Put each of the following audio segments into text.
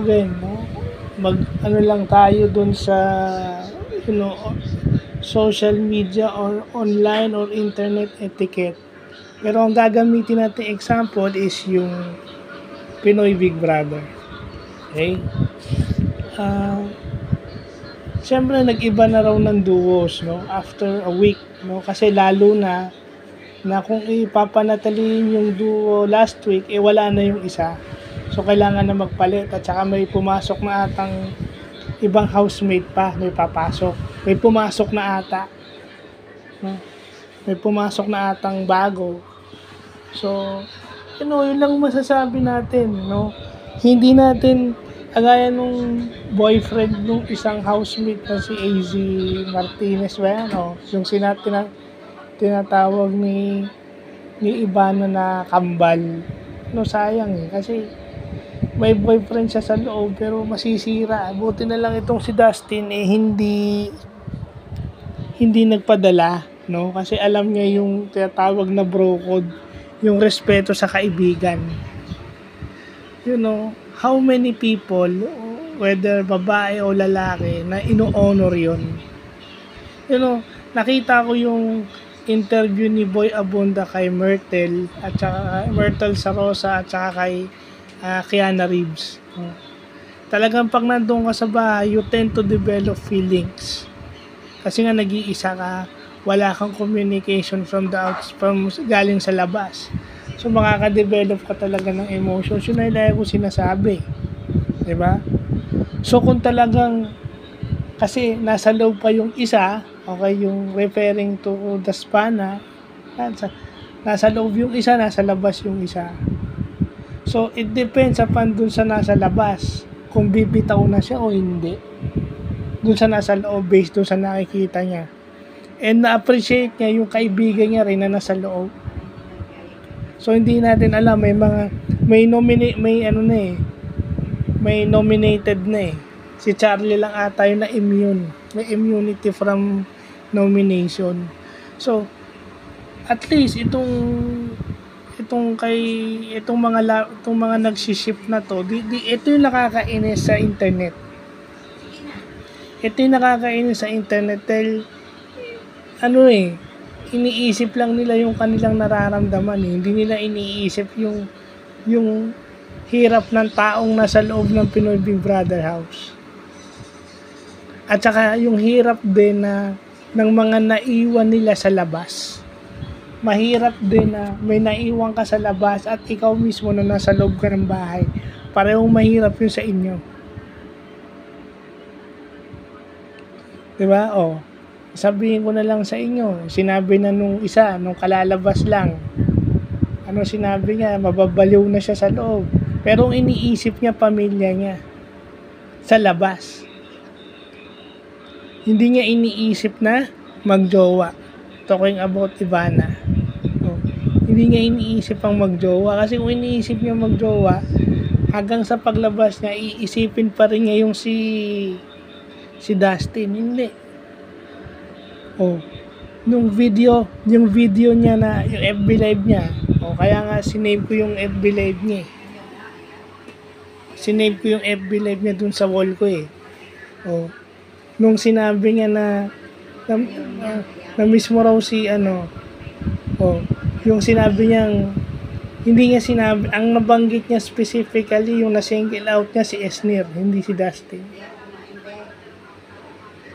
again, no? Ano lang tayo dun sa, you know, social media or online or internet etiquette. Pero ang gagamitin natin example is yung Pinoy Big Brother. Okay? Siyempre nag-iba na raw ng duos, no? After a week, no? Kasi lalo na kung ipapanatilihin yung duo last week, wala na yung isa. So, kailangan na magpalit at saka may pumasok na atang ibang housemate pa, may papasok. May pumasok na ata. No? May pumasok na atang bago. So, yun lang masasabi natin, no? Hindi natin, agaya nung boyfriend nung isang housemate na si AZ Martinez ba yan, no? Yung tinatawag ni Ivana na kambal. No, sayang eh. Kasi may boyfriend siya sa loob pero masisira. Buti na lang itong si Dustin hindi nagpadala, no? Kasi alam niya yung tinatawag na bro code, yung respeto sa kaibigan. You know, how many people, whether babae o lalaki, na ino-honor yun? You know, nakita ko yung interview ni Boy Abunda kay Myrtle at saka Myrtle Sarosa at saka kay Keanu Reeves. Talagang pag nandun ka sa bahay, you tend to develop feelings. Kasi nga nag-iisa ka, wala kang communication from galing sa labas. So makaka-develop ka talaga ng emotions. Yun ay lagi ko sinasabi. Diba? So kung talagang, kasi nasa loob pa yung isa, okay, yung referring to the spana, nasa loob yung isa, nasa labas yung isa. So, it depends upon dun sa nasa labas, kung bibitaw na siya o hindi. Dun sa nasa loob, based dun sa nakikita niya. And na-appreciate niya yung kaibigan niya rin na nasa loob. So, hindi natin alam, may nominated na eh. Si Charlie lang ata yung na-immune. May immunity from nomination. So, at least itong mga nagsiship na to, ito yung nakakainis sa internet. Ito yung nakakainis sa internet dahil iniisip lang nila yung kanilang nararamdaman eh. Hindi nila iniisip yung hirap ng taong nasa loob ng Pinoy Big Brother house. At saka yung hirap din ng mga naiwan nila sa labas. Mahirap din na may naiwan ka sa labas at ikaw mismo na nasa loob ka ng bahay. Parehong mahirap yun sa inyo. Diba? Sabihin ko na lang sa inyo, sinabi na nung isa, nung kalalabas lang, sinabi niya, mababaliw na siya sa loob. Pero ang iniisip niya, pamilya niya. Sa labas. Hindi niya iniisip na magjowa. Talking about Ivana. Hindi niya iniisip ang magjowa. Kasi kung iniisip niya magjowa, hanggang sa paglabas niya, iisipin pa rin niya yung si Dustin. Hindi. Yung video niya na, yung FB live niya, kaya nga sinave ko yung FB live niya eh. Sinave ko yung FB live niya dun sa wall ko eh. Nung sinabi niya na mismo raw si yung sinabi niyang, hindi niya sinabi, ang nabanggit niya specifically, yung na-single out niya si Esnir, hindi si Dustin.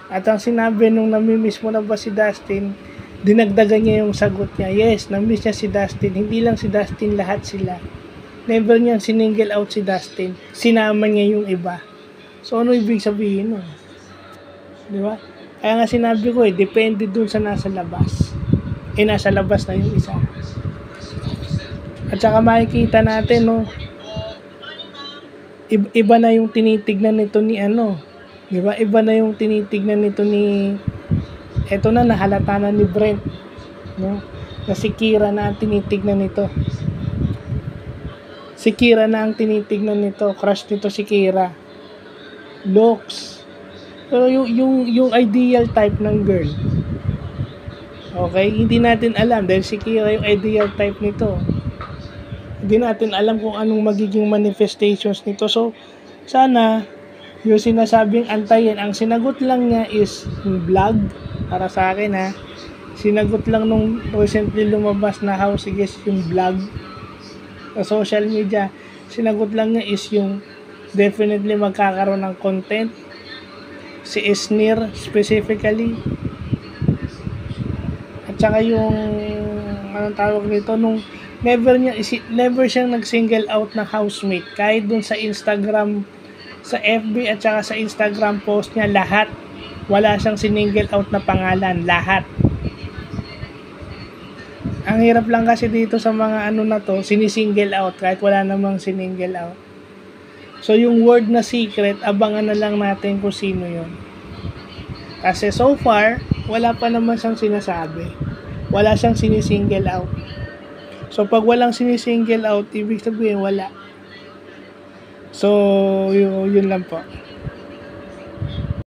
At ang sinabi nung namimiss mo na ba si Dustin, dinagdagan niya yung sagot niya, yes, namiss niya si Dustin, hindi lang si Dustin, lahat sila. Never niyang single out si Dustin, sinama niya yung iba. So ano ibig sabihin nun? Di ba? Kaya nga sinabi ko depende dun sa nasa labas. Nasa labas na yung isa. At saka makikita natin, iba na yung tinitignan nito ni di ba? Iba na yung tinitignan nito ni, eto na, nahalata na ni Brent, no? Na si Kira na ang tinitignan nito. Si Kira na ang tinitignan nito. Crush nito si Kira. Looks. Pero yung ideal type ng girl, okay, hindi natin alam dahil si Kira yung ideal type nito. Hindi natin alam kung anong magiging manifestations nito. So Sana, yung sinasabing antayin, ang sinagot lang niya is yung vlog, para sa akin ha. Sinagot lang nung recently lumabas na house guest yung vlog sa social media. Sinagot lang niya is yung definitely magkakaroon ng content. Si Esnir specifically. At saka yung anong tawag nito, nung never siyang nag-single out na housemate. Kahit dun sa Instagram, sa FB at saka sa Instagram post niya, lahat. Wala siyang single out na pangalan. Lahat. Ang hirap lang kasi dito sa mga ano na to, sinisingle out kahit wala namang siningle out. So yung word na secret, abangan na lang natin kung sino yun. Kasi so far, wala pa naman siyang sinasabi. Wala siyang sinisingle out. So pag walang sinisingle out, ibig sabihin wala. So yun lang po.